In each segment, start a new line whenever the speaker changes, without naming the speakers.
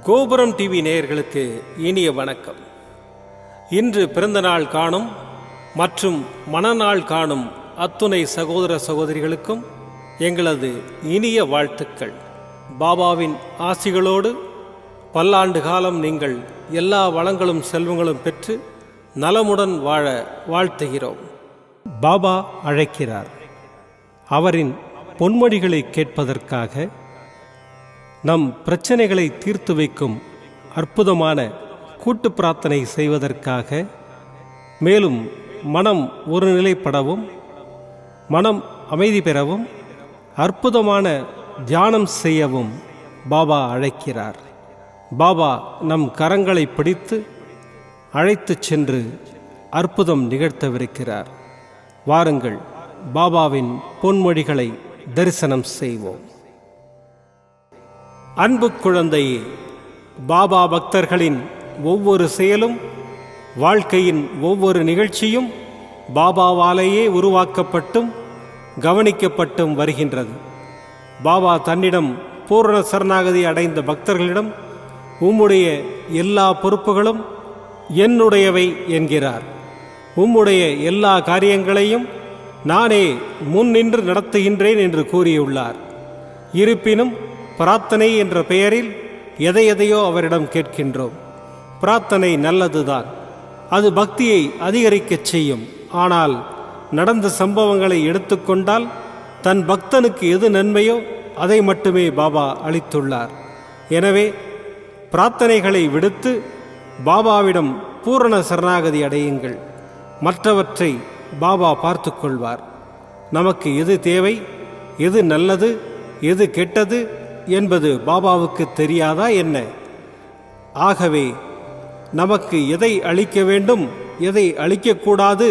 கோபுரம் டிவி நேயர்களுக்கு இனிய வணக்கம். இன்று பிறந்தநாள் காணும் மற்றும் மணநாள் காணும் அத்துணை சகோதர சகோதரிகளுக்கும் எங்களது இனிய வாழ்த்துக்கள். பாபாவின் ஆசிகளோடு பல்லாண்டு காலம் நீங்கள் எல்லா வளங்களும் செல்வங்களும் பெற்று நலமுடன் வாழ வாழ்த்துகிறோம். பாபா அழைக்கிறார். அவரின் பொன்மொழிகளை கேட்பதற்காக, நம் பிரச்சனைகளை தீர்த்து வைக்கும் அற்புதமான கூட்டு பிரார்த்தனை செய்வதற்காக, மேலும் மனம் ஒருநிலைப்படவும் மனம் அமைதி பெறவும் அற்புதமான தியானம் செய்யவும் பாபா அழைக்கிறார். பாபா நம் கரங்களை பிடித்து அழைத்துச் சென்று அற்புதம் நிகழ்த்தவிருக்கிறார். வாருங்கள், பாபாவின் பொன்மொழிகளை தரிசனம் செய்வோம். அன்பு குழந்தையே, பாபா பக்தர்களின் ஒவ்வொரு செயலும், வாழ்க்கையின் ஒவ்வொரு நிகழ்ச்சியும் பாபாவாலேயே உருவாக்கப்பட்டும் கவனிக்கப்பட்டும் வருகின்றது. பாபா தன்னிடம் பூரண சரணாகதி அடைந்த பக்தர்களிடம் உம்முடைய எல்லா பொறுப்புகளும் என்னுடையவை என்கிறார். உம்முடைய எல்லா காரியங்களையும் நானே முன்னின்று நடத்துகின்றேன் என்று கூறியுள்ளார். இருப்பினும் பிரார்த்தனை என்ற பெயரில் எதையோ அவரிடம் கேட்கின்றோம். பிரார்த்தனை நல்லதுதான், அது பக்தியை அதிகரிக்கச் செய்யும். ஆனால் நடந்த சம்பவங்களை எடுத்துக்கொண்டால் தன் பக்தனுக்கு எது நன்மையோ அதை மட்டுமே பாபா அளித்துள்ளார். எனவே பிரார்த்தனைகளை விடுத்து பாபாவிடம் பூரண சரணாகதி அடையுங்கள். மற்றவற்றை பாபா பார்த்து கொள்வார். நமக்கு எது தேவை, எது நல்லது, எது கெட்டது என்பது பாபாவுக்கு தெரியாதா என்ன? ஆகவே நமக்கு எதை அளிக்க வேண்டும், எதை அளிக்கக்கூடாது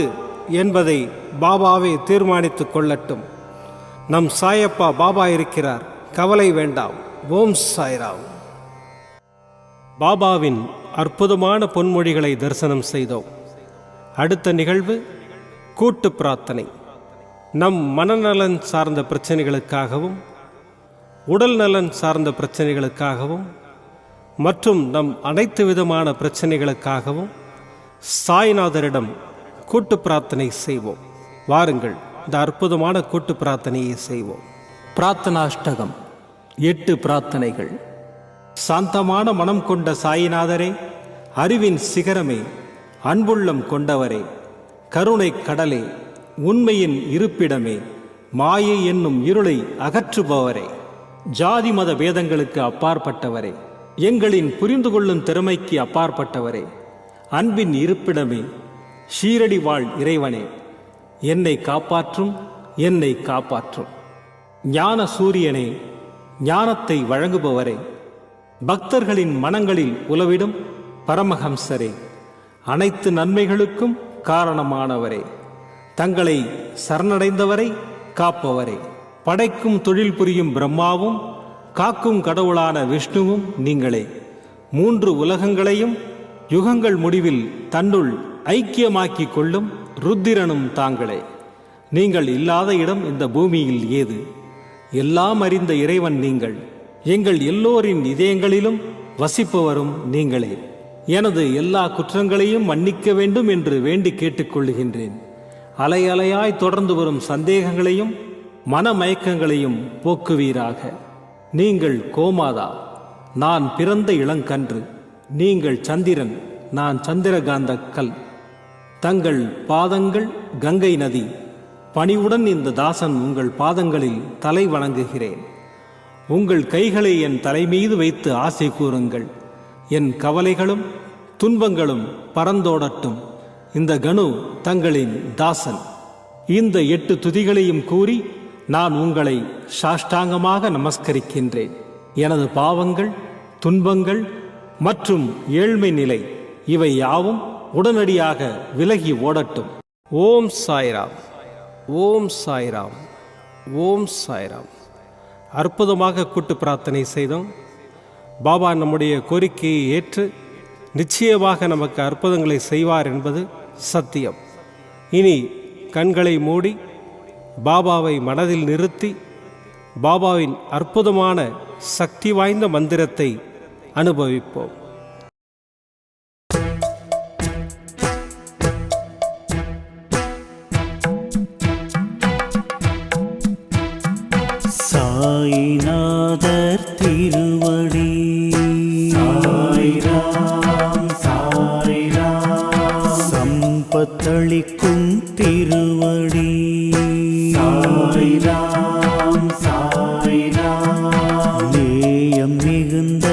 என்பதை பாபாவே தீர்மானித்து கொள்ளட்டும். நம் சாயப்பா பாபா இருக்கிறார், கவலை வேண்டாம். ஓம் சாய்ராம். பாபாவின் அற்புதமான பொன்மொழிகளை தரிசனம் செய்தோம். அடுத்த நிகழ்வு கூட்டு பிரார்த்தனை. நம் மனநலன் சார்ந்த பிரச்சனைகளுக்காகவும், உடல் நலன் சார்ந்த பிரச்சனைகளுக்காகவும் மற்றும் நம் அனைத்து விதமான பிரச்சனைகளுக்காகவும் சாய்நாதரிடம் கூட்டு பிரார்த்தனை செய்வோம். வாருங்கள், இந்த அற்புதமான கூட்டு பிரார்த்தனையை செய்வோம். பிரார்த்தனாஷ்டகம். 8 பிரார்த்தனைகள். சாந்தமான மனம் கொண்ட சாயிநாதரே, அறிவின் சிகரமே, அன்புள்ளம் கொண்டவரே, கருணை கடலே, உண்மையின் இருப்பிடமே, மாயை என்னும் இருளை அகற்றுபவரே, ஜாதி மத பேதங்களுக்கு அப்பாற்பட்டவரே, எங்களின் புரிந்து கொள்ளும் திறமைக்கு அப்பாற்பட்டவரே, அன்பின் இருப்பிடமே, ஷீரடி வாழ் இறைவனே, என்னை காப்பாற்றும், என்னை காப்பாற்றும். ஞான சூரியனே, ஞானத்தை வழங்குபவரே, பக்தர்களின் மனங்களில் உலவிடும் பரமஹம்சரே, அனைத்து நன்மைகளுக்கும் காரணமானவரே, தங்களை சரணடைந்தவரை காப்பவரே, படைக்கும் தொழில் புரியும் பிரம்மாவும் காக்கும் கடவுளான விஷ்ணுவும் நீங்களே, 3 உலகங்களையும் யுகங்கள் முடிவில் தன்னுள் ஐக்கியமாக்கிக் கொள்ளும் ருத்திரனும் தாங்களே. நீங்கள் இல்லாத இடம் இந்த பூமியில் ஏது? எல்லாம் அறிந்த இறைவன் நீங்கள். எங்கள் எல்லோரின் இதயங்களிலும் வசிப்பவரும் நீங்களே. எனது எல்லா குற்றங்களையும் மன்னிக்க வேண்டும் என்று வேண்டி கேட்டுக்கொள்ளுகின்றேன். அலை அலையாய் தொடர்ந்து வரும் சந்தேகங்களையும் மனமயக்கங்களையும் போக்குவீராக. நீங்கள் கோமாதா, நான் பிறந்த இளங்கன்று. நீங்கள் சந்திரன், நான் சந்திரகாந்த கல். தங்கள் பாதங்கள் கங்கை நதி. பணிவுடன் இந்த தாசன் உங்கள் பாதங்களில் தலை வணங்குகிறேன். உங்கள் கைகளை என் தலைமீது வைத்து ஆசை கூறுங்கள். என் கவலைகளும் துன்பங்களும் பறந்தோடட்டும். இந்த கணு தங்களின் தாசன். இந்த 8 துதிகளையும் கூறி நான் உங்களை சாஷ்டாங்கமாக நமஸ்கரிக்கின்றேன். எனது பாவங்கள், துன்பங்கள் மற்றும் ஏழ்மை நிலை இவை யாவும் உடனடியாக விலகி ஓடட்டும். ஓம் சாய்ராம், ஓம் சாய்ராம், ஓம் சாய்ராம். அற்புதமாக கூட்டு பிரார்த்தனை செய்தோம். பாபா நம்முடைய கோரிக்கையை ஏற்று நிச்சயமாக நமக்கு அற்புதங்களை செய்வார் என்பது சத்தியம். இனி கண்களை மூடி பாபாவை மனதில் நிறுத்தி பாபாவின் அற்புதமான சக்தி வாய்ந்த மந்திரத்தை அனுபவிப்போம்.
சாய்நாதர் திருவடி சாய்ராம் சாய்ராம், சம்பத்தளிக்கும் திருவடி சாய்ராம் சாய்ராம், நேயம் மிகுந்த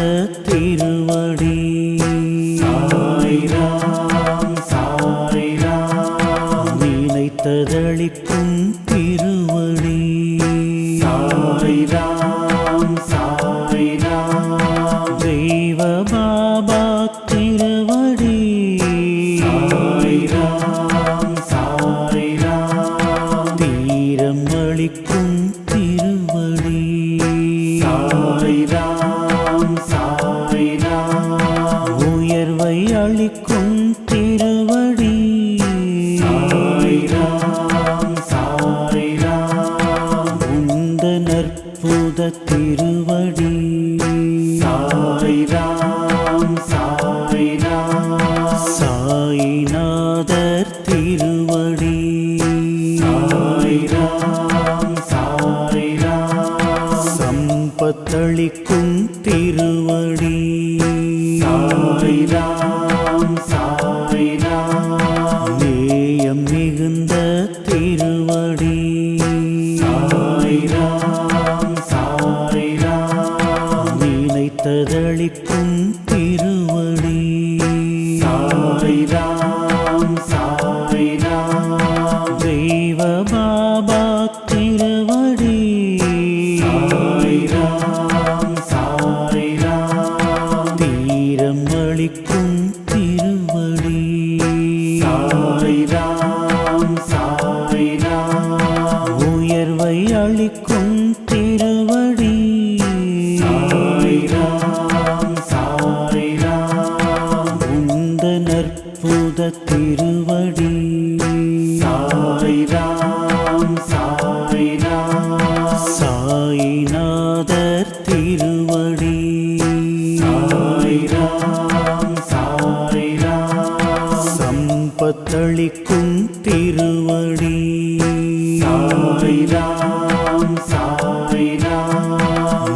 திருவடி சாய்ராம் சாய்ராம், நினைத்ததளிக்கும் திருவடி சாய்ராம் சாய்ராம், தெய்வ பாபா திருவடி சாய்ராம் சாய்ராம், தீரம் அளிக்கும் திருவடி சாய்ராம் சாய்ராம், உயர்வை அளிக்கும் திருவடி சாய்ராம் சாய்ராம், உந்த நற்புத திருவடி சாய்ராம் சாய்ராம், சாய்நாதர் திருவடி சாய்ராம் சாய்ராம், சம்பத்தளிக்கும் திருவடி சாய்ராம் சாய்ராம், நேயம் மிகுந்த திருவடி சாய்ராம் சாய்ராம், நினைத்ததளிக்கும் திருவடி சாய்ராம் சாய்ராம், தெய்வ பாபா திருவடி சாய்ராம் சாய்ராம், தீரம் அளிக்கும் திருவடி சாய்ராம் சாய்ராம், உயர்வை அளிக்கும் திருவடி சாய்ராம் சாய்ராம், உந்த நற்புத திருவடி சாய்ராம் சாய்ராம், சாய்நாதர் திருவடி சாய்ராம் சாய்ராம், சம்பத்தளிக்கும் திருவடி சாய்ராம் சாய்ராம்,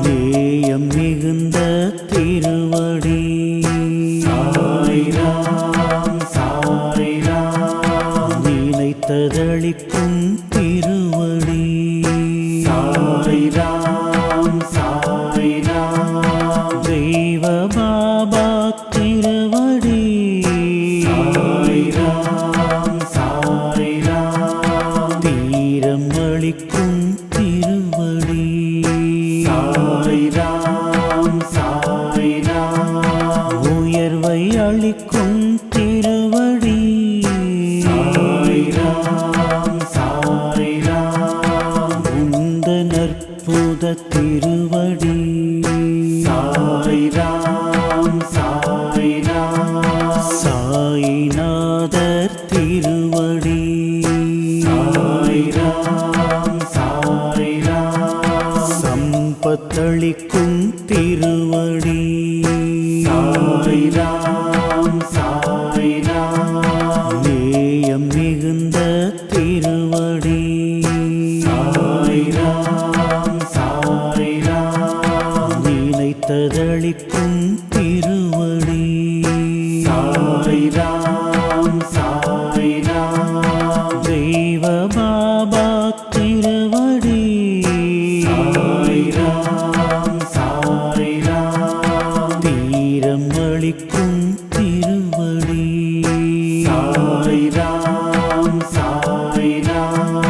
நேயம் மிகுந்த திருவடி சாய்ராம் சாய்ராம், நினைத்ததளிக்கும் திருவடி சாய்ராம் சாய்ராம், தெய்வ பாபா திருவடி சாய்ராம் சாய்ராம், தீரம் அளிக்கும் திருவடி சாய்ராம் சாய்ராம், உயர்வை அளிக்கும் திருவடி சாய்ராம் சாய்ராம், உந்த நற்புத திருவடி சாய்ராம் சாய்ராம், சாய்நாதர் திருவடி சாய்ராம் சாய்ராம், சம்பத்தளிக்கும் திருவடி சாய்ராம் சாய்ராம், நேயம் மிகுந்த திருவடி சாய்ராம் சாய்ராம், நினைத்ததளிக்கும் திருவடி சாய்ராம் சாய்ராம், தெய்வ பாபா திருவடி சாய்ராம் சாய்ராம், தீரம் அளிக்கும் திருவடி சாய்ராம் சாய்ராம்,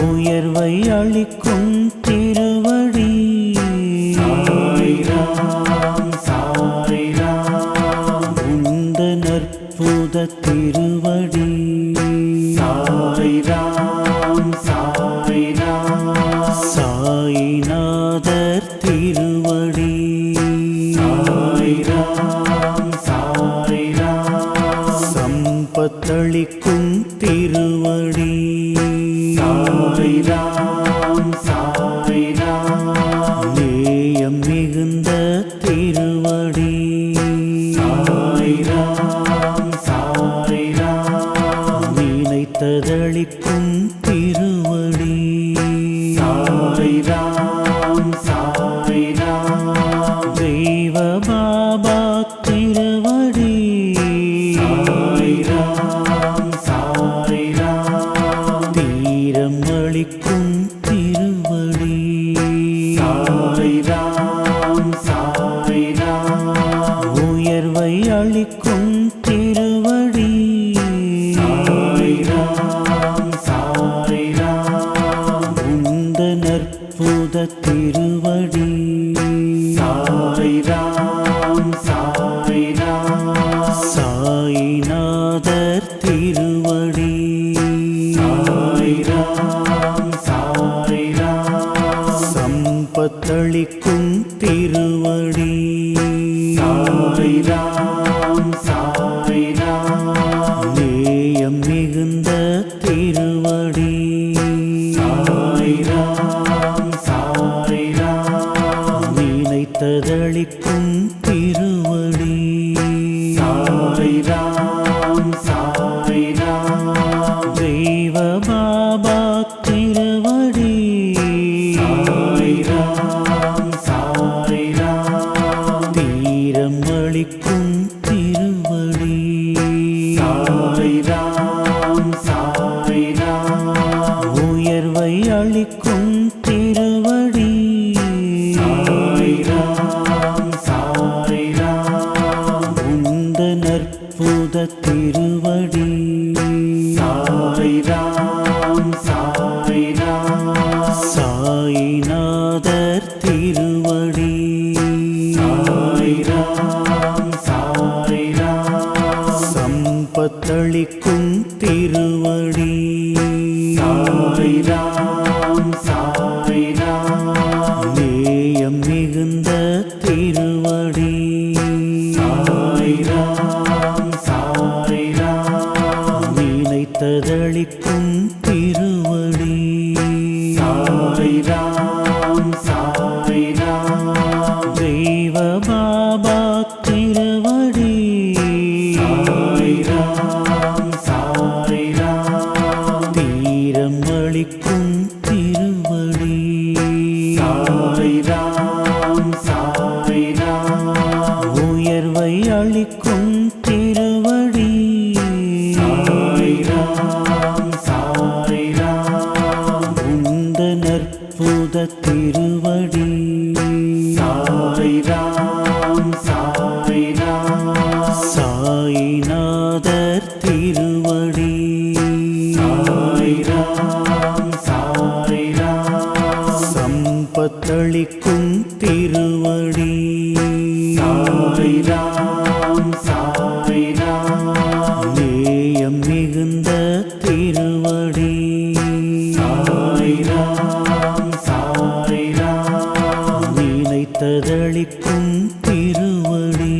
உயர்வை அளிக்கும் திருவடி சாய்ராம் சாய்ராம், உந்த நற்புத திருவடி சாய்ராம் சாய்ராம், சாய்நாதர் திருவடி சாய்ராம் சாய்ராம், சம்பத்தளிக்கும் திருவடி சாய்ராம் சாய்ராம், நேயம் மிகுந்த திருவடி நினைத்ததளிக்கும் திருவடி.
சாய்ராம் சாய்ராம்
தெய்வ பாபா திருவடி.
சாய்ராம் சாய்ராம்
தீரம் அளிக்கும் திருவடி.
சாய்ராம் சாய்ராம்
உயர்வை அளிக்கும் திருவடி.
சாய்ராம் சாய்ராம்
உந்த நற்புத திருவடி.
சாய்ராம் சாய்ராம்
சாய்நாதர் திருவடி.
சாய்ராம் சாய்ராம்
சம்பத்தளிக்கும் திருவடி.
சாய்ராம் சாய்ராம்
நேயம் மிகுந்த திருவடி.
சாய்ராம் சாய்ராம்
நினைத்ததளிக்கும் திருவடி.
சாய்ராம் சாய்ராம்
தெய்வ பாபா திருவடி.
சாய்ராம் சாய்ராம்
தீரம் அளிக்கும் திருவடி.
சாய்ராம் சாய்ராம்
உயர்வை அளிக்கும் திருவடி.
சாய்ராம் சாய்ராம்
உந்த நற்புத திருவடி.
சாய்ராம் சாய்ராம்
சாய்நாதர் திருவடி.
சாய்ராம் சாய்ராம்
சம்பத்தளிக்கும் திருவடி.
சாய்ராம் சாய்ராம்
நேயம் மிகுந்த திருவடி.
சாய்ராம் சாய்ராம்
நினைத்ததளிக்கும் திருவடி.
சாய்ராம் சாய்ராம்
தெய்வ பாபா திருவடி.
சாய்ராம் சாய்ராம்
தீரம் அளிக்கும் திருவடி.
சாய்ராம் சாய்ராம்
உயர்வை அளிக்கும் திருவடி.
சாய்ராம் சாய்ராம்
உந்த நற்புத திருவடி.
சாய்ராம் சாய்ராம்
சாய்நாதர் திருவடி.
சாய்ராம் சாய்ராம்
சம்பத்தளிக்கும் திருவடி.
சாய்ராம் சாய்ராம்
நேயம் மிகுந்த திருவடி.
சாய்ராம் சாய்ராம்
நினைத்ததளிக்கும் திருவடி.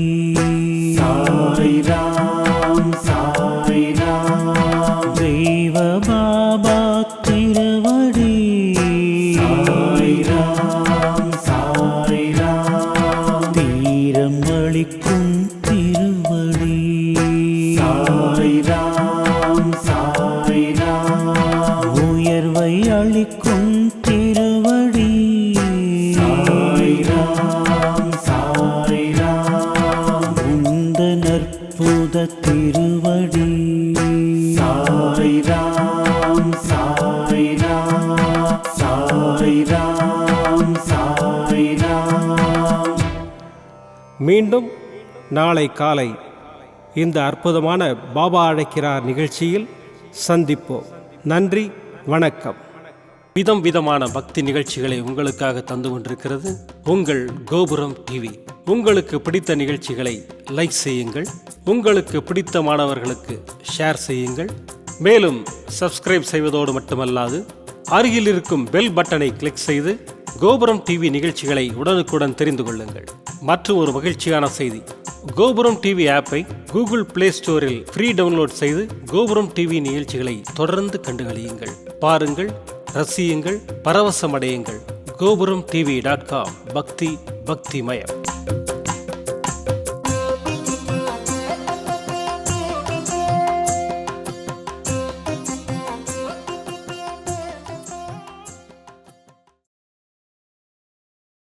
சாய்ராம் சாய்ராம்
தெய்வ பாபா திருவடி.
சாய்ராம் சாய்ராம்
தீரம் அளிக்கும் திருவடி.
சாய்ராம் சாய்ராம்
உயர்வை அளிக்கும் திருவடி.
சாய்ராம் சாய்ராம்
உந்த நற்புத திருவடி.
சாய்ராம் சாய்ராம் சாய்ராம் சாய்ராம்
மீண்டும் நாளை காலை இந்த அற்புதமான பாபா அழைக்கிறார் நிகழ்ச்சியில் சந்திப்போம். நன்றி, வணக்கம். விதம் விதமான பக்தி நிகழ்ச்சிகளை உங்களுக்காக தந்து கொண்டிருக்கிறது உங்கள் கோபுரம் டிவி. உங்களுக்கு பிடித்த நிகழ்ச்சிகளை லைக் செய்யுங்கள், உங்களுக்கு பிடித்த மாணவர்களுக்கு ஷேர் செய்யுங்கள். மேலும் சப்ஸ்கிரைப் செய்வதோடு மட்டுமல்லாது அருகில் இருக்கும் பெல் பட்டனை கிளிக் செய்து கோபுரம் டிவி நிகழ்ச்சிகளை உடனுக்குடன் தெரிந்து கொள்ளுங்கள். மற்றும் ஒரு மகிழ்ச்சியான செய்தி, கோபுரம் டிவி ஆப்பை கூகுள் பிளே ஸ்டோரில் ஃப்ரீ டவுன்லோட் செய்து கோபுரம் டிவி நிகழ்ச்சிகளை தொடர்ந்து கண்டுகளியுங்கள். பாருங்கள், ரசியுங்கள், பரவசமடையுங்கள். gopuramtv.com பக்தி பக்திமயம்.